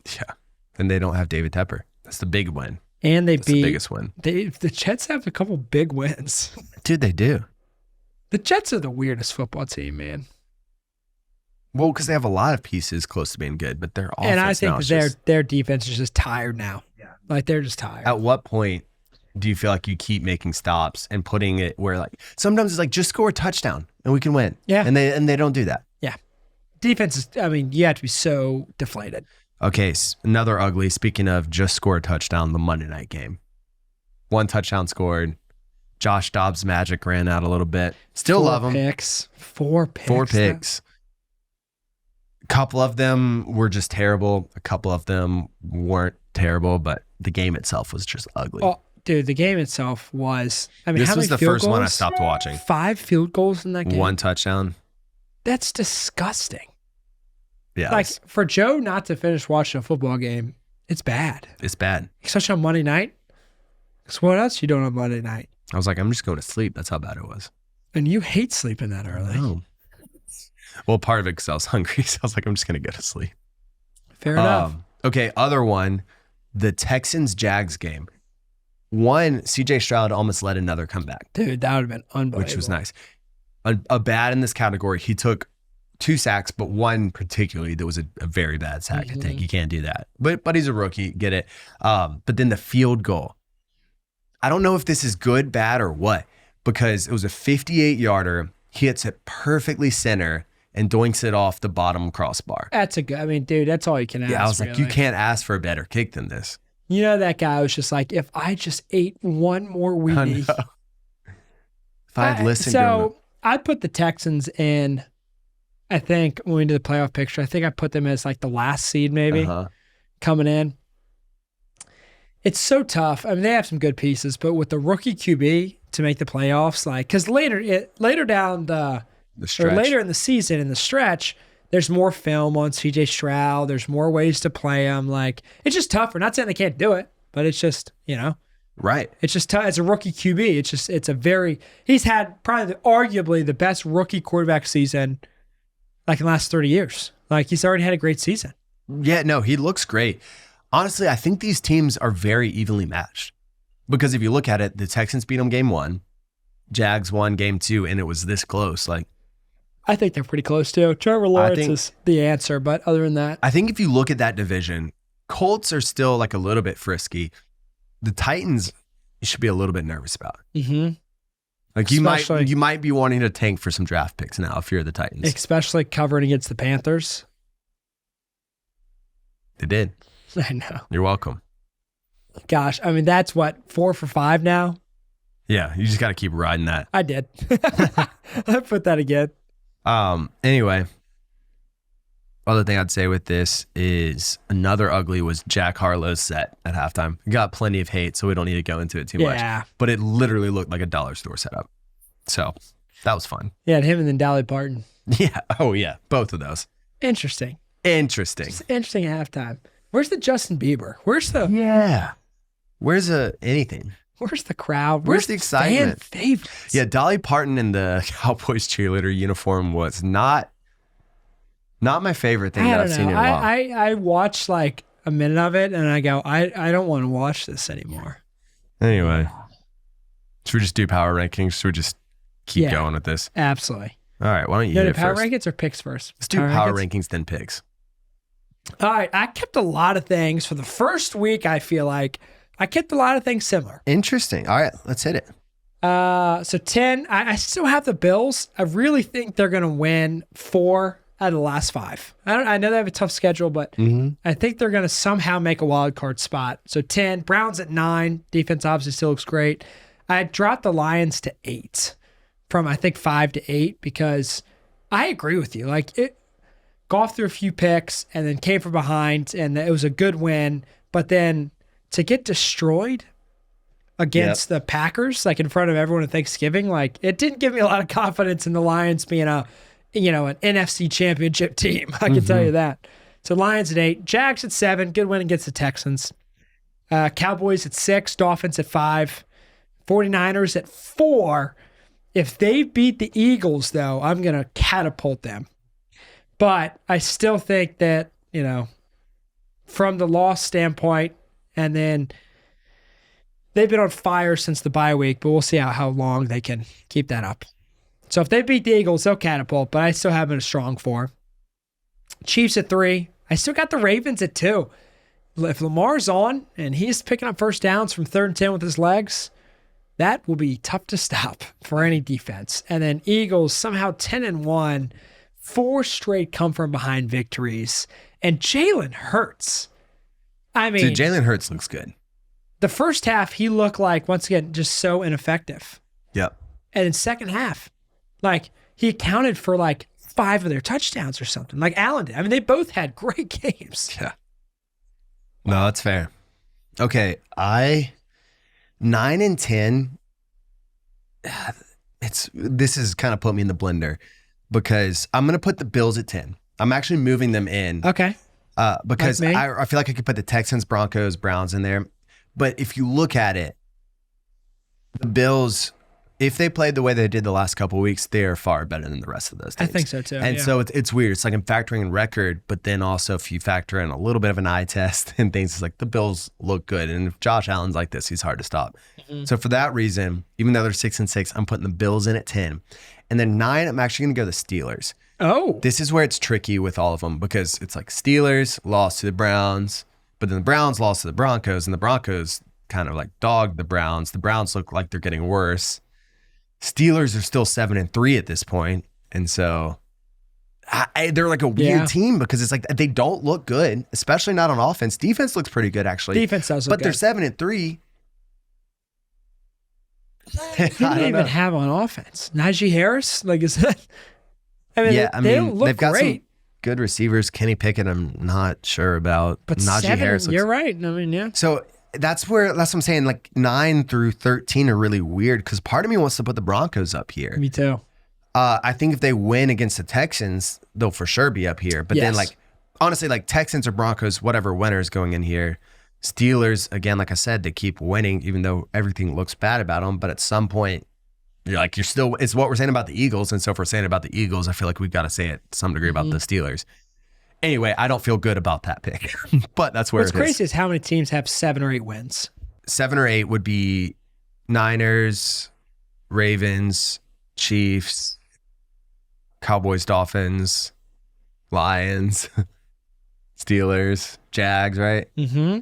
A: Yeah, and they don't have David Tepper. That's the big win.
B: And
A: That's the biggest win.
B: The Jets have a couple big wins.
A: Dude, they do.
B: The Jets are the weirdest football team, man.
A: Well, because they have a lot of pieces close to being good, but their offense
B: and I think
A: now
B: their defense is just tired now. Yeah, they're just tired.
A: At what point do you feel like you keep making stops and putting it where sometimes it's just score a touchdown and we can win?
B: Yeah,
A: and they don't do that.
B: Yeah, defense is. I mean, you have to be so deflated.
A: Okay, another ugly. Speaking of just score a touchdown, the Monday night game. 1 touchdown scored. Josh Dobbs' magic ran out a little bit. Still love him.
B: 4 picks.
A: 4 picks. A couple of them were just terrible. A couple of them weren't terrible, but the game itself was just ugly.
B: Oh, dude, the game itself was. I mean,
A: this
B: how
A: was
B: many
A: the
B: field
A: first
B: goals?
A: one I stopped watching.
B: 5 field goals in that game.
A: 1 touchdown.
B: That's disgusting.
A: Yeah.
B: For Joe not to finish watching a football game, it's bad.
A: It's bad.
B: Especially on Monday night. Because what else you doing on Monday night?
A: I was like, I'm just going to sleep. That's how bad it was.
B: And you hate sleeping that early.
A: No. Well, part of it because I was hungry. So I was like, I'm just going to go to sleep.
B: Fair enough.
A: Okay, other one, the Texans-Jags game. One, CJ Stroud almost led another comeback.
B: Dude, that would have been unbelievable.
A: Which was nice. A bad in this category, he took 2 sacks, but one particularly that was a very bad sack to take. You can't do that. But he's a rookie, get it. But then the field goal. I don't know if this is good, bad, or what, because it was a 58-yarder. He hits it perfectly center and doinks it off the bottom crossbar.
B: That's dude, that's all you can ask.
A: Yeah, I was like, you can't ask for a better kick than this.
B: You know, that guy was just like, if I just ate one more weenie.
A: If I had listened to him.
B: So I'd put the Texans in, I think, when we did the playoff picture, I think I put them as the last seed maybe coming in. It's so tough. I mean, they have some good pieces, but with the rookie QB to make the playoffs, because later down the stretch, or later in the season, in the stretch, there's more film on CJ Stroud. There's more ways to play him. It's just tougher. Not saying they can't do it, but it's just,
A: Right.
B: It's just tough. It's a rookie QB. He's had probably arguably the best rookie quarterback season in the last 30 years. He's already had a great season.
A: Yeah, no, he looks great. Honestly, I think these teams are very evenly matched because if you look at it, the Texans beat them game 1, Jags won game 2, and it was this close.
B: I think they're pretty close too. Trevor Lawrence is the answer, but other than that,
A: I think if you look at that division, Colts are still a little bit frisky. The Titans, you should be a little bit nervous about.
B: Mm-hmm.
A: You might be wanting to tank for some draft picks now if you're the Titans,
B: especially covering against the Panthers.
A: They did.
B: I know.
A: You're welcome.
B: Gosh, I mean, that's 4 for 5 now.
A: Yeah, you just got to keep riding that.
B: I did. I put that again.
A: Anyway, other thing I'd say with this is another ugly was Jack Harlow's set at halftime. It got plenty of hate, so we don't need to go into it too much. But it literally looked like a dollar store setup. So that was fun.
B: Yeah, and him and then Dolly Parton.
A: Yeah. Oh, yeah. Both of those.
B: Interesting.
A: Interesting.
B: It's interesting at halftime. Where's the Justin Bieber? Where's the
A: Where's anything?
B: Where's the crowd?
A: Where's the excitement?
B: Fan favorites?
A: Yeah, Dolly Parton in the Cowboys cheerleader uniform was not my favorite thing that I've seen in a while.
B: I watched like a minute of it and I go, I don't want to watch this anymore.
A: Anyway, should we just do power rankings? Should we just keep going with this?
B: Absolutely.
A: All right, why don't you hit it
B: power
A: first?
B: rankings or picks first?
A: Let's do power rankings, then picks.
B: All right, I kept a lot of things for the first week. I feel like I kept a lot of things similar.
A: Interesting. All right, let's hit it.
B: So 10, I still have the Bills. I really think they're going to win 4 out of the last 5. I know they have a tough schedule, but I think they're going to somehow make a wild card spot. So 10, Browns at 9. Defense obviously still looks great. I dropped the Lions to 8 from, I think, 5 to 8 because I agree with you. Like, Goff threw a few picks and then came from behind, and it was a good win. But then to get destroyed against the Packers, like in front of everyone at Thanksgiving, like it didn't give me a lot of confidence in the Lions being an NFC championship team. I can tell you that. So Lions at 8, Jags at 7, good win against the Texans. Cowboys at 6, Dolphins at 5, 49ers at 4. If they beat the Eagles, though, I'm going to catapult them. But I still think that, from the loss standpoint, and then they've been on fire since the bye week, but we'll see how long they can keep that up. So if they beat the Eagles, they'll catapult, but I still have them in a strong 4. Chiefs at 3. I still got the Ravens at 2. If Lamar's on and he's picking up first downs from 3rd and 10 with his legs, that will be tough to stop for any defense. And then Eagles somehow 10-1, 4 straight come from behind victories. And Jalen Hurts. I mean,
A: dude, Jalen Hurts looks good.
B: The first half, he looked like, once again, just so ineffective.
A: Yep.
B: And in second half, like, he accounted for like 5 of their touchdowns or something, like Allen did. I mean, they both had great games.
A: Yeah. No, that's fair. Okay, 9 and 10. This is kind of put me in the blender because I'm gonna put the Bills at 10. I'm actually moving them in.
B: Okay.
A: Because
B: Like me?
A: I feel like I could put the Texans, Broncos, Browns in there. But if you look at it, the Bills, if they played the way they did the last couple of weeks, they are far better than the rest of those teams.
B: I think so too.
A: And so it's weird. It's like I'm factoring in record, but then also if you factor in a little bit of an eye test and things, it's like the Bills look good. And if Josh Allen's like this, he's hard to stop. So for that reason, even though they're 6-6, I'm putting the Bills in at 10. And then 9, I'm actually going to go the Steelers.
B: Oh.
A: This is where it's tricky with all of them because it's like Steelers lost to the Browns, but then the Browns lost to the Broncos, and the Broncos kind of like dogged the Browns. The Browns look like they're getting worse. Steelers are still 7-3 at this point, and so they're like a weird team because it's like they don't look good, especially not on offense. Defense looks pretty good actually.
B: Defense does look
A: but they're 7-3.
B: Who do they even have on offense? Najee Harris? Like, is that? I mean, they don't look
A: they've got
B: great.
A: some good receivers. Kenny Pickett, I'm not sure about.
B: But
A: Najee Harris.
B: You're right. I mean, yeah.
A: So that's what I'm saying. Like 9 through 13 are really weird because part of me wants to put the Broncos up here.
B: Me too.
A: I think if they win against the Texans, they'll for sure be up here. But then, like, honestly, like Texans or Broncos, whatever winners going in here. Steelers, again, like I said, they keep winning, even though everything looks bad about them. But at some point, you're still, it's what we're saying about the Eagles. And so if we're saying about the Eagles, I feel like we've got to say it to some degree about the Steelers. Anyway, I don't feel good about that pick, but that's where
B: What's crazy is how many teams have 7 or 8 wins.
A: 7 or 8 would be Niners, Ravens, Chiefs, Cowboys, Dolphins, Lions, Steelers, Jags, right?
B: Mm-hmm.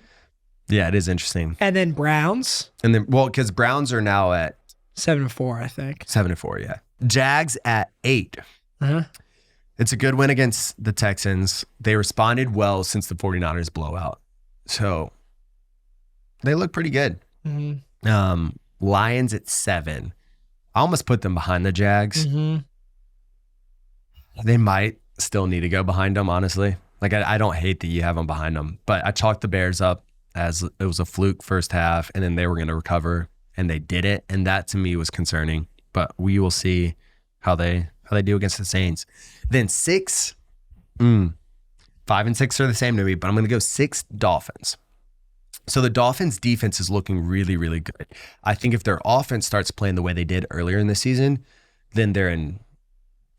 A: Yeah, it is interesting.
B: And then Browns.
A: And then, well, because Browns are now at
B: 7-4, I think.
A: 7-4, yeah. Jags at 8.
B: Uh-huh.
A: It's a good win against the Texans. They responded well since the 49ers blowout. So they look pretty good.
B: Mm-hmm.
A: Lions at 7. I almost put them behind the Jags.
B: Mm-hmm.
A: They might still need to go behind them, honestly. Like, I don't hate that you have them behind them, but I chalked the Bears up as it was a fluke first half, and then they were going to recover, and they did it, and that to me was concerning. but we will see how they do against the Saints. Then 6, 5 and 6 are the same to me, but I'm going to go 6 Dolphins. So the Dolphins defense is looking really, really good. I think if their offense starts playing the way they did earlier in the season, then they're going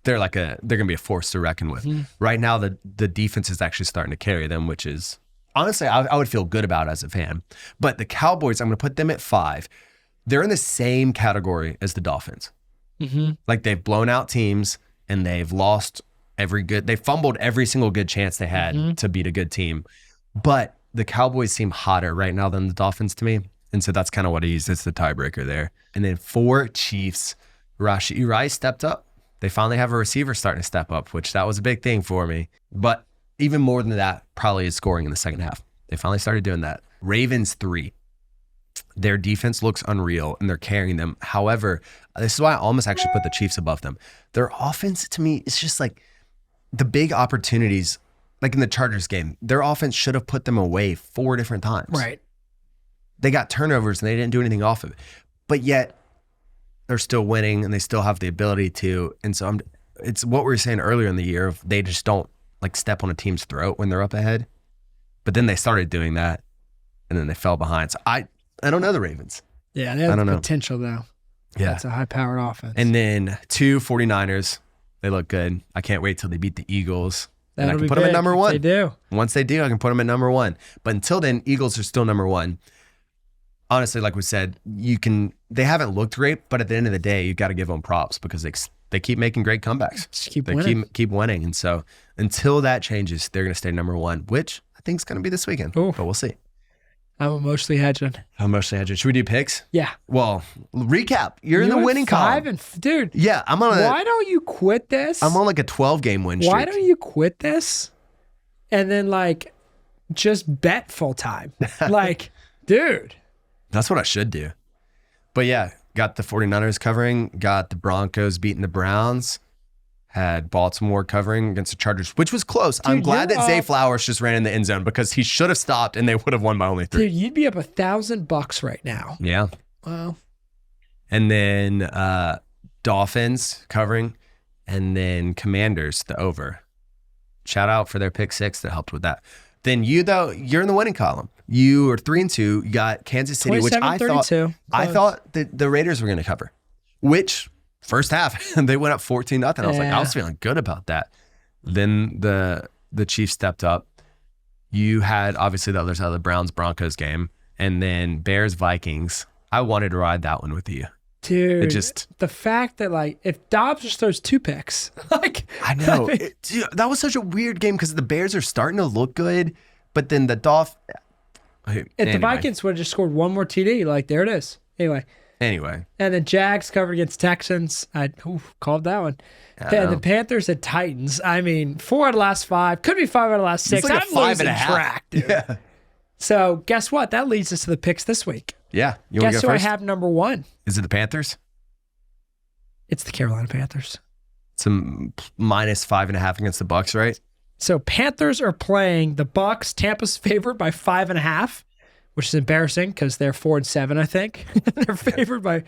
A: to be a force to reckon with. Right now, the defense is actually starting to carry them, which is honestly, I would feel good about as a fan. But the Cowboys, I'm going to put them at 5. They're in the same category as the Dolphins. Like they've blown out teams and they've lost they fumbled every single good chance they had to beat a good team. But the Cowboys seem hotter right now than the Dolphins to me. And so that's kind of what I use. It's the tiebreaker there. And then 4 Chiefs. Rashee Rice stepped up. They finally have a receiver starting to step up, which that was a big thing for me. But even more than that, probably is scoring in the second half. They finally started doing that. Ravens 3. Their defense looks unreal and they're carrying them. However, this is why I almost actually put the Chiefs above them. Their offense to me is just like the big opportunities, like in the Chargers game, their offense should have put them away 4 different times.
B: Right.
A: They got turnovers and they didn't do anything off of it. But yet they're still winning and they still have the ability to. And so it's what we were saying earlier in the year of they just don't like step on a team's throat when they're up ahead. But then they started doing that and then they fell behind. So I don't know the Ravens.
B: Yeah, they have the potential though.
A: Yeah.
B: It's a high-powered offense.
A: And then 2 49ers. They look good. I can't wait till they beat the Eagles. And I can put them at number 1.
B: They do.
A: Once they do, I can put them at number 1. But until then, Eagles are still number 1. Honestly, like we said, they haven't looked great, but at the end of the day, you got to give them props because they keep making great comebacks.
B: Just keep winning.
A: Keep winning. And so until that changes, they're going to stay number 1, which I think is going to be this weekend.
B: Ooh.
A: But we'll see.
B: I'm emotionally hedging.
A: Should we do picks?
B: Yeah.
A: Well, recap. You're in the winning column.
B: Dude.
A: Yeah,
B: why don't you quit this?
A: I'm on like a 12-game win streak.
B: Why don't you quit this and then like just bet full time? Like, dude.
A: That's what I should do. But yeah, got the 49ers covering, got the Broncos beating the Browns, had Baltimore covering against the Chargers, which was close. Dude, I'm glad that Zay Flowers just ran in the end zone because he should have stopped and they would have won by only 3.
B: Dude, you'd be up $1,000 right now.
A: Yeah.
B: Wow.
A: And then Dolphins covering, and then Commanders, the over. Shout out for their pick 6 that helped with that. Then you're in the winning column. You are 3-2. You got Kansas City, which I thought that the Raiders were going to cover, which first half they went up 14-0. I was like, I was feeling good about that. Then the Chiefs stepped up. You had obviously the other side of the Browns-Broncos game, and then Bears-Vikings. I wanted to ride that one with you.
B: Dude, the fact that like if Dobbs just throws 2 picks, like
A: I know, dude, that was such a weird game because the Bears are starting to look good, but then the Dolphins.
B: If the Vikings would have just scored 1 more TD, like there it is. Anyway, and then Jags covered against Texans. I called that one. And the Panthers and Titans. I mean, 4 out of the last 5, could be 5 out of the last 6.
A: It's like
B: I'm losing track, dude.
A: Yeah.
B: So guess what? That leads us to the picks this week.
A: Yeah. You
B: Guess
A: go
B: who
A: first?
B: I have number 1?
A: Is it the Panthers?
B: It's the Carolina Panthers.
A: It's a -5.5 against the Bucks, right?
B: So Panthers are playing the Bucks. Tampa's favored by 5.5, which is embarrassing because they're 4-7, I think. They're favored by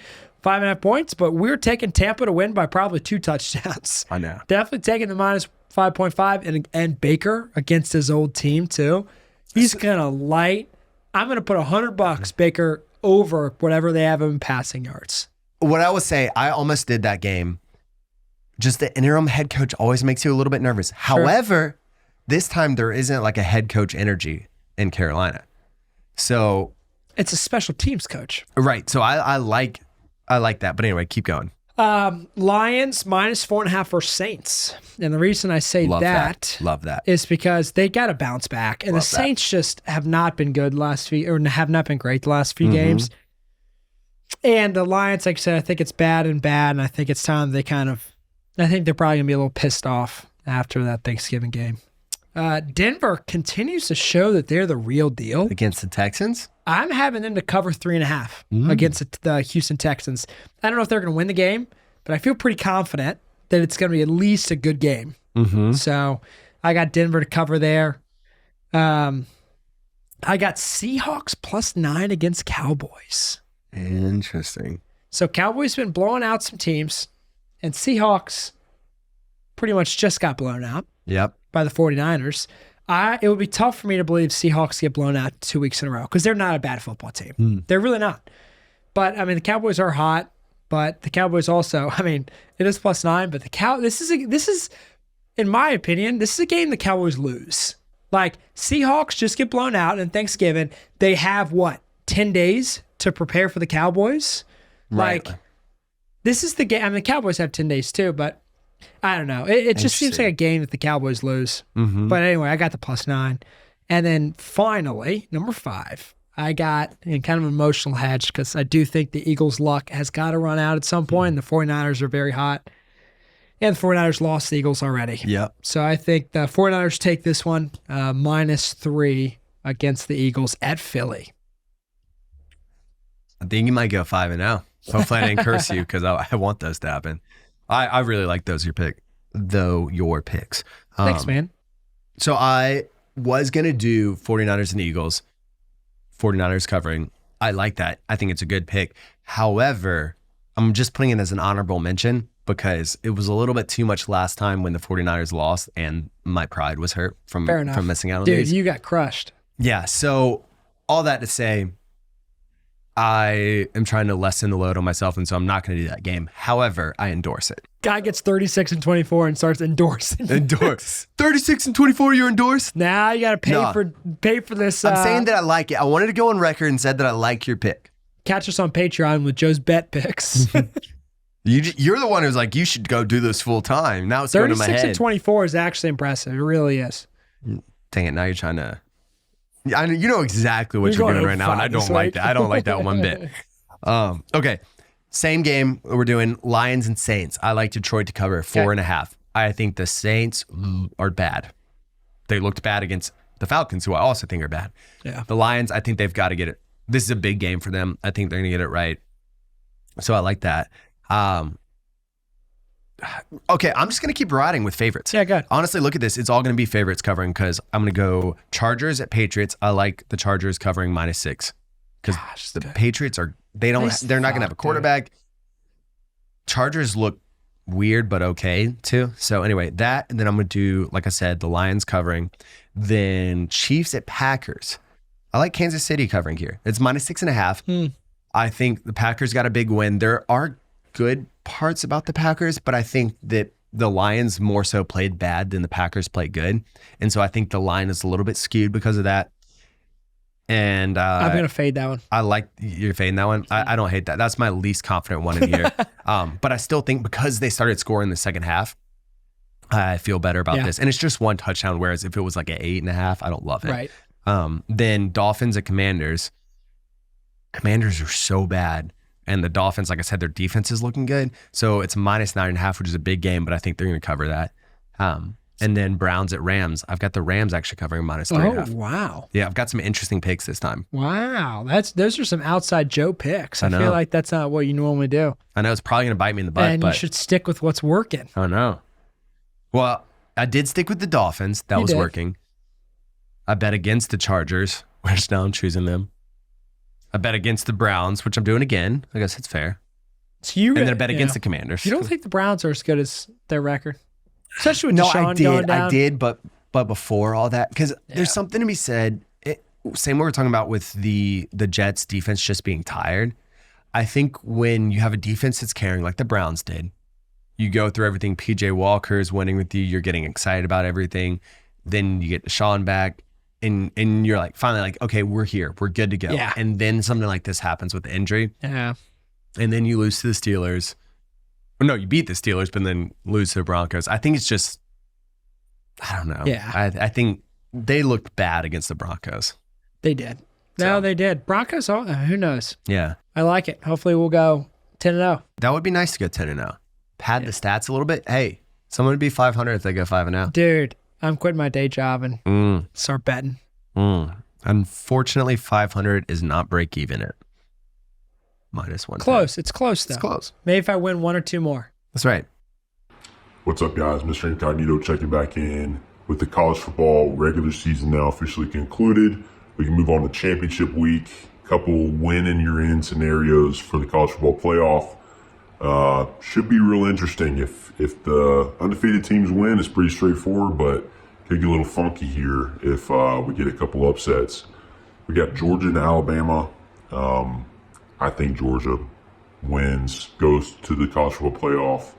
B: 5.5 points, but we're taking Tampa to win by probably 2 touchdowns.
A: I know.
B: Definitely taking the -5.5 and Baker against his old team too. He's gonna light. I'm gonna put $100 Baker over whatever they have him in passing yards.
A: What I would say, I almost did that game. Just the interim head coach always makes you a little bit nervous. Sure. However, this time there isn't like a head coach energy in Carolina. So
B: it's a special teams coach.
A: Right. So I like that. But anyway, keep going.
B: Lions -4.5 for Saints. And the reason I say
A: Love that
B: is because they got to bounce back. And the Saints just have not been good have not been great the last few games. And the Lions, like I said, I think it's bad. And I think it's time I think they're probably going to be a little pissed off after that Thanksgiving game. Denver continues to show that they're the real deal.
A: Against the Texans?
B: I'm having them to cover 3.5 against the Houston Texans. I don't know if they're going to win the game, but I feel pretty confident that it's going to be at least a good game. So I got Denver to cover there. I got Seahawks +9 against Cowboys.
A: Interesting.
B: So Cowboys been blowing out some teams, and Seahawks pretty much just got blown out by the 49ers. It would be tough for me to believe Seahawks get blown out 2 weeks in a row because they're not a bad football team. They're really not. But, I mean, the Cowboys are hot, but the Cowboys also, I mean, it is +9, but this is, in my opinion, this is a game the Cowboys lose. Like, Seahawks just get blown out, and Thanksgiving, they have, 10 days to prepare for the Cowboys?
A: Right.
B: Like, this is the game. I mean, the Cowboys have 10 days too, but I don't know. It just seems like a game that the Cowboys lose. But anyway, I got the +9. And then finally, number 5, I got in kind of an emotional hedge because I do think the Eagles' luck has got to run out at some point. The 49ers are very hot. And the 49ers lost the Eagles already.
A: Yep.
B: So I think the 49ers take this one -3 against the Eagles at Philly.
A: I think you might go 5-0. Hopefully I didn't curse you because I want those to happen. I really like your picks.
B: Thanks, man.
A: So I was going to do 49ers and Eagles. 49ers covering. I like that. I think it's a good pick. However, I'm just putting it as an honorable mention because it was a little bit too much last time when the 49ers lost and my pride was hurt from missing out on these.
B: Dude, you got crushed.
A: Yeah. So all that to say, I am trying to lessen the load on myself, and so I'm not going to do that game. However, I endorse it.
B: Guy gets 36-24 and starts endorsing.
A: Endorse. 36-24, you're endorsed?
B: Now you got to pay for this.
A: I'm saying that I like it. I wanted to go on record and said that I like your pick.
B: Catch us on Patreon with Joe's bet picks.
A: You're the one who's like, you should go do this full time. Now it's going to my head.
B: 36-24 is actually impressive. It really is.
A: Dang it. Now you're trying to... you know exactly what you're doing right now, and I don't like that. I don't like that one bit. Okay. Same game. We're doing Lions and Saints. I like Detroit to cover 4.5. I think the Saints are bad. They looked bad against the Falcons, who I also think are bad.
B: Yeah.
A: The Lions, I think they've got to get it. This is a big game for them. I think they're going to get it right. So I like that. Okay, I'm just going to keep riding with favorites.
B: Yeah, good.
A: Honestly, look at this. It's all going to be favorites covering because I'm going to go Chargers at Patriots. I like the Chargers covering -6 because the Patriots they're not going to have a quarterback. Chargers look weird, but okay too. So anyway, that, and then I'm going to do, like I said, the Lions covering. Then Chiefs at Packers. I like Kansas City covering here. It's -6.5. I think the Packers got a big win. There are good parts about the Packers, but I think that the Lions more so played bad than the Packers played good. And so I think the line is a little bit skewed because of that. And
B: I'm going to fade that one.
A: I like you're fading that one. I don't hate that. That's my least confident one in here. But I still think because they started scoring in the second half, I feel better about this. And it's just one touchdown, whereas if it was like an 8.5, I don't love it.
B: Right.
A: Then Dolphins at Commanders. Commanders are so bad. And the Dolphins, like I said, their defense is looking good. So it's -9.5, which is a big game, but I think they're going to cover that. And then Browns at Rams. I've got the Rams actually covering -3.5.
B: Oh, wow.
A: Yeah, I've got some interesting picks this time.
B: Wow. Those are some outside Joe picks. I feel like that's not what you normally do.
A: I know it's probably going to bite me in the butt.
B: And you should stick with what's working.
A: I know. Well, I did stick with the Dolphins. That was working. I bet against the Chargers, which now I'm choosing them. I bet against the Browns, which I'm doing again. I guess it's fair.
B: So you
A: and then I bet against the Commanders.
B: You don't think the Browns are as good as their record? Especially with Deshaun going down.
A: I did, but before all that, because there's something to be said. Same what we're talking about with the Jets defense just being tired. I think when you have a defense that's carrying like the Browns did, you go through everything. PJ Walker is winning with you. You're getting excited about everything. Then you get Deshaun back. And you're like, finally like, okay, we're here. We're good to go.
B: Yeah.
A: And then something like this happens with the injury.
B: Yeah.
A: And then you lose to the Steelers. Or no, you beat the Steelers, but then lose to the Broncos. I think it's just, I don't know.
B: Yeah.
A: I think they looked bad against the Broncos.
B: They did. No, they did. Broncos, who knows?
A: Yeah.
B: I like it. Hopefully we'll go 10-0.
A: That would be nice to go 10-0. Pad the stats a little bit. Hey, someone would be 500 if they go 5-0.
B: Dude. I'm quitting my day job and start betting.
A: Unfortunately, 500 is not break even at -1.
B: Close. It's close, though.
A: It's close.
B: Maybe if I win one or two more.
A: That's right.
D: What's up, guys? Mr. Incognito checking back in with the college football regular season now officially concluded. We can move on to championship week. couple win and you're in scenarios for the college football playoff. Should be real interesting. If the undefeated teams win, it's pretty straightforward, but could get a little funky here if we get a couple upsets. We got Georgia and Alabama. I think Georgia wins, goes to the college football playoff.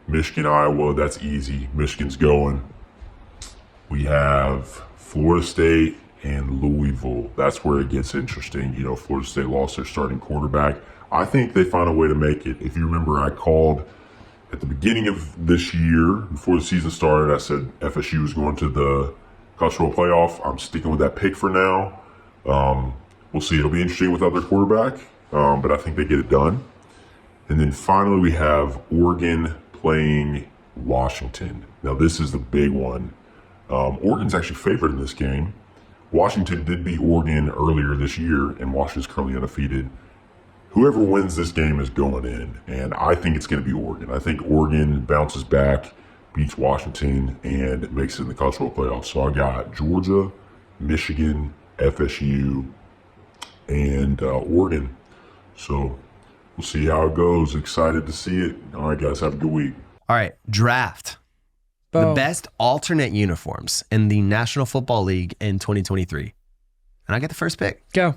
D: Michigan, Iowa, that's easy. Michigan's going. We have Florida State and Louisville. That's where it gets interesting. You know, Florida State lost their starting quarterback. I think they find a way to make it. If you remember, I called at the beginning of this year, before the season started, I said FSU was going to the college football playoff. I'm sticking with that pick for now. We'll see. It'll be interesting without their quarterback, but I think they get it done. And then finally, we have Oregon playing Washington. Now, this is the big one. Oregon's actually favored in this game. Washington did beat Oregon earlier this year, and Washington's currently undefeated. Whoever wins this game is going in, and I think it's going to be Oregon. I think Oregon bounces back, beats Washington, and makes it in the college football playoffs. So I got Georgia, Michigan, FSU, and Oregon. So we'll see how it goes. Excited to see it. All right, guys, have a good week.
A: All right, draft.
B: Boom.
A: The best alternate uniforms in the National Football League in 2023. And I get the first pick.
B: Go.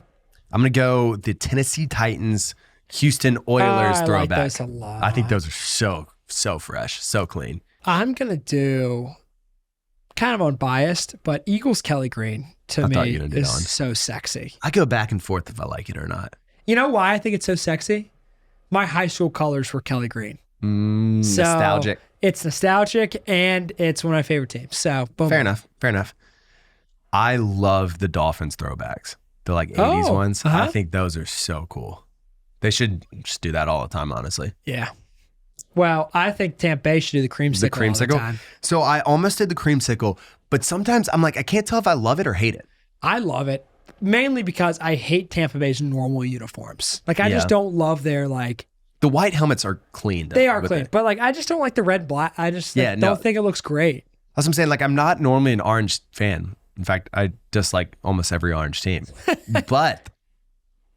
A: I'm going to go the Tennessee Titans, Houston Oilers
B: I
A: throwback.
B: like those a lot.
A: I think those are so fresh, so clean.
B: I'm going to do kind of unbiased, but Eagles Kelly Green to
A: I thought
B: me
A: you were gonna do
B: is
A: on.
B: so sexy.
A: I go back and forth if I like it or not.
B: You know why I think it's so sexy? My high school colors were Kelly Green. So
A: Nostalgic.
B: It's nostalgic and it's one of my favorite teams. So boom.
A: Fair enough. I love the Dolphins throwbacks. The like 80s ones.
B: Uh-huh.
A: I think those are so cool. They should just do that all the time, honestly.
B: Yeah. Well, I think Tampa Bay should do the creamsicle.
A: The creamsicle?
B: All the time.
A: So I almost did the creamsicle, but sometimes I'm like, I can't tell if I love it or hate it.
B: I love it mainly because I hate Tampa Bay's normal uniforms. Like I just don't love their like.
A: The white helmets are clean. Though,
B: They are
A: with
B: clean,
A: it.
B: but like I just don't like the red black. I just don't think it looks great.
A: That's what I'm saying. Like I'm not normally an orange fan. In fact, I dislike almost every orange team. But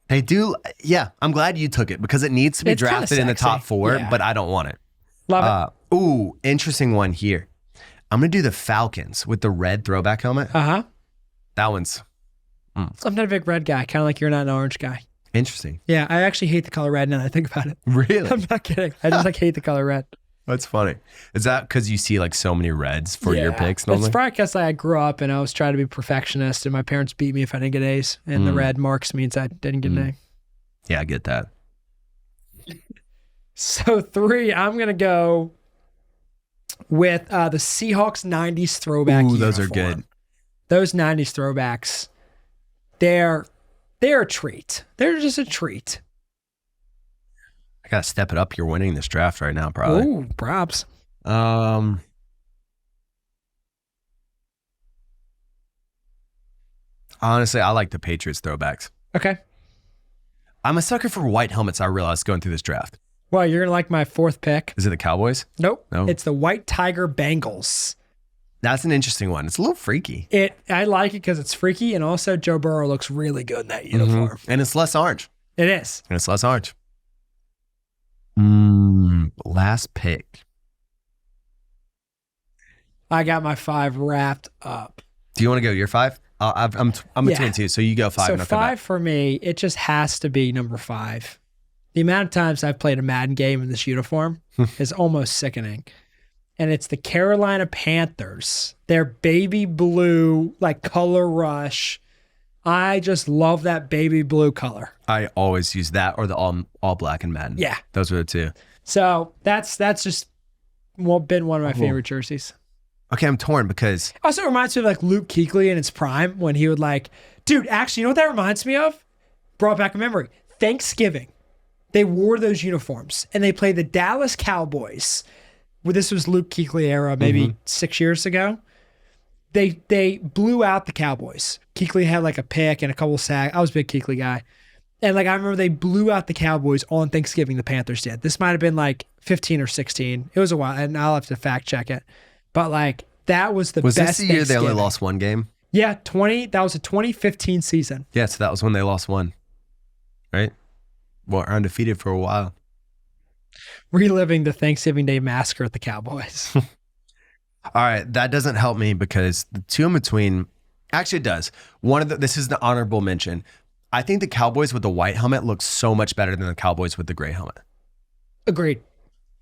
A: they do. Yeah, I'm glad you took it because it needs to be
B: It's kinda
A: drafted in the top
B: sexy.
A: 4,
B: Yeah.
A: but I don't want it.
B: Love it.
A: Ooh, interesting one here. I'm going to do the Falcons with the red throwback helmet.
B: Uh-huh.
A: That one's
B: I'm not a big red guy, kind of like you're not an orange guy.
A: interesting.
B: Yeah, I actually hate the color red now that I think about it.
A: Really?
B: I'm not kidding. I just like hate the color red.
A: That's funny. Is that because you see like so many reds for your picks
B: It's
A: normally?
B: probably because I grew up and I was trying to be perfectionist and my parents beat me if I didn't get A's. And the red marks means I didn't get an A.
A: Yeah, I get that.
B: So 3, I'm going to go with the Seahawks 90s throwback
A: Ooh, those are
B: uniform.
A: good.
B: Those 90s throwbacks, they're a treat. They're just a treat.
A: I got to step it up. You're winning this draft right now, probably.
B: Ooh, props.
A: Honestly, I like the Patriots throwbacks.
B: Okay.
A: I'm a sucker for white helmets, I realized going through this draft.
B: Well, you're going to like my 4th pick.
A: Is it the Cowboys?
B: Nope.
A: No.
B: It's the White Tiger Bengals.
A: That's an interesting one. It's a little freaky.
B: I like it because it's freaky, and also Joe Burrow looks really good in that uniform.
A: And it's less orange.
B: It is.
A: And it's less orange. Last pick.
B: I got my 5 wrapped up.
A: Do you want to go your 5? I'm between
B: Yeah.
A: 2, so you go 5
B: So
A: and I'll come
B: 5
A: back.
B: for me, it just has to be number 5. The amount of times I've played a Madden game in this uniform is almost sickening. And it's the Carolina Panthers. Their baby blue, like color rush. I just love that baby blue color.
A: I always use that or the all black and Madden.
B: Yeah.
A: Those are the 2.
B: So that's just been one of my favorite jerseys.
A: Okay, I'm torn because
B: Also reminds me of like Luke Kuechly in its prime when he would like, dude, actually, you know what that reminds me of? Brought back a memory. Thanksgiving. They wore those uniforms and they played the Dallas Cowboys. Well, this was Luke Kuechly era, maybe 6 years ago. They blew out the Cowboys. Kuechly had like a pick and a couple sacks. I was a big Kuechly guy. And like I remember they blew out the Cowboys on Thanksgiving, the Panthers did. This might have been like 15 or 16. It was a while, and I'll have to fact check it. But like that was the
A: was
B: best
A: this the year they only
B: Thanksgiving.
A: lost one game?
B: Yeah, that was a 2015 season.
A: Yeah, so that was when they lost one. right? Well, undefeated for a while.
B: Reliving the Thanksgiving Day massacre at the Cowboys.
A: All right, that doesn't help me because the two in between, actually it does. This is the honorable mention. I think the Cowboys with the white helmet look so much better than the Cowboys with the gray helmet.
B: Agreed.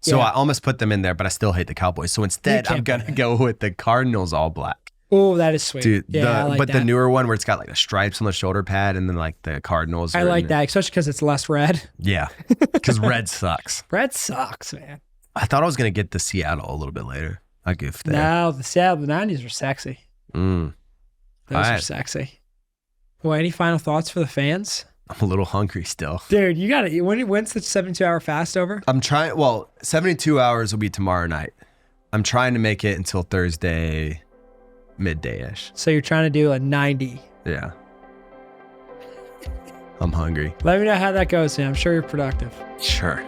A: So
B: Yeah.
A: I almost put them in there, but I still hate the Cowboys. So instead,
B: You
A: I'm
B: can't
A: going to go with the Cardinals all black.
B: Oh, that is sweet.
A: Dude,
B: yeah, I like
A: but
B: that.
A: the newer one where it's got like the stripes on the shoulder pad and then like the Cardinals.
B: I like that, especially because it's less red.
A: Yeah, because red sucks.
B: Red sucks, man.
A: I thought I was going to get the Seattle a little bit later. I goofed there.
B: No, the 90s were sexy.
A: Mm.
B: Those
A: All
B: are
A: right.
B: sexy. Well, any final thoughts for the fans?
A: I'm a little hungry still.
B: Dude, you got to, when's the 72-hour fast over?
A: I'm trying, 72 hours will be tomorrow night. I'm trying to make it until Thursday midday-ish.
B: So you're trying to do a 90.
A: Yeah. I'm hungry.
B: Let me know how that goes, man. I'm sure you're productive.
A: Sure.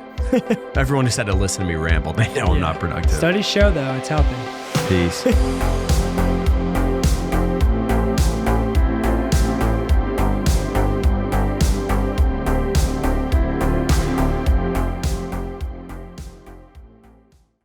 A: Everyone who's had to listen to me ramble, they know I'm not productive.
B: Studies show, though, it's healthy.
A: Peace.